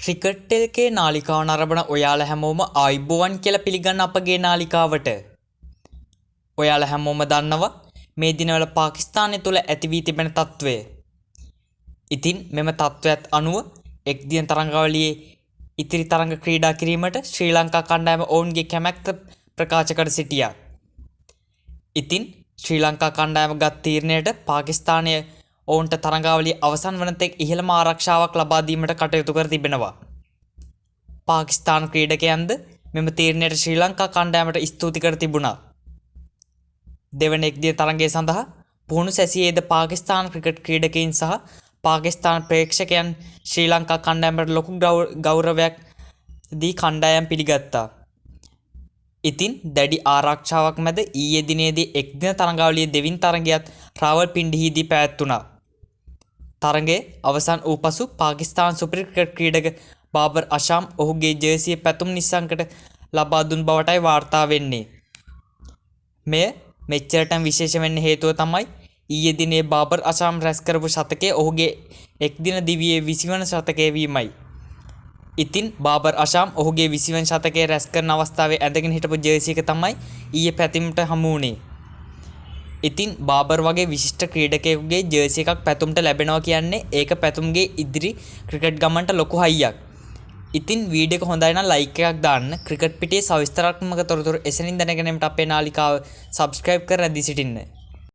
Cricket එකේ නාලිකාව නරඹන ඔයාලා හැමෝම ආයිබෝවන් කියලා පිළිගන්න අපගේ නාලිකාවට. ඔයාලා හැමෝම දන්නවා මේ දිනවල පාකිස්තානය තුළ ඇති වී තිබෙන තත්ත්වය. ඉතින් මෙම තත්ත්වයට අනුව එක් දින තරඟාවලියේ ඉතිරි තරඟ ක්‍රීඩා කිරීමට ශ්‍රී ලංකා කණ්ඩායම ඔවුන්ගේ කැමැත්ත ප්‍රකාශ කර සිටියා. ඉතින් ශ්‍රී ලංකා කණ්ඩායම ගත් තීරණයට පාකිස්තානය ඔවුන්ට තරඟාවලිය අවසන් වන තෙක් ඉහළම ආරක්ෂාවක් ලබා දීමට කටයුතු කර තිබෙනවා. පාකිස්තාන ක්‍රීඩකයන්ද මෙම තීරණයට ශ්‍රී ලංකා කණ්ඩායමට ස්තුති කර තිබුණා. දෙවන එක් දින තරඟය සඳහා පුහුණු සැසියේද පාකිස්තාන ක්‍රිකට් ක්‍රීඩකයින් සහ පාකිස්තාන ප්‍රේක්ෂකයන් ශ්‍රී ලංකා කණ්ඩායමට ලොකු ගෞරවයක් දී කණ්ඩායම් පිළිගත්තා. ඉතින් දැඩි ආරක්ෂාවක් මැද ඊයේ දිනේදී එක් දින තරඟාවලියේ දෙවිනි තරඟයත් රාවල්පිණ්ඩිහිදී පැවැත්වුණා. තරඟය අවසන් වූ පසු පාකිස්තාන සුපර් ක්‍රිකට් ක්‍රීඩක බාබර් අෂාම් ඔහුගේ ජර්සිය පැතුම් නිස්සංකට ලබා දුන් බවටයි වාර්තා වෙන්නේ. මෙය මෙච්චරටම විශේෂ වෙන්න හේතුව තමයි ඊයේ දිනේ බාබර් අෂාම් රැස් කරපු ශතකය ඔහුගේ එක් දින දිවියේ 20 වන ශතකය වීමයි. ඉතින් බාබර් අෂාම් ඔහුගේ 20 වන ශතකය රැස් කරන අවස්ථාවේ ඇඳගෙන හිටපු ජර්සි එක තමයි ඊයේ පැතුමට හමු වුණේ. ඉතින් බාබර් වගේ විශිෂ්ට ක්‍රීඩකයෙකුගේ ජර්සි එකක් පැතුමට ලැබෙනවා කියන්නේ ඒක පැතුම්ගේ ඉදිරි ක්‍රිකට් ගමන්ට ලොකු හයියක්. ඉතින් වීඩියෝ එක හොඳයි නම් ලයික් එකක් දාන්න. ක්‍රිකට් පිටියේ සවිස්තරාත්මක තොරතුරු එසනින් දැනගැනීමට අපේ නාලිකාව සබ්ස්ක්‍රයිබ් කර රැඳී සිටින්න.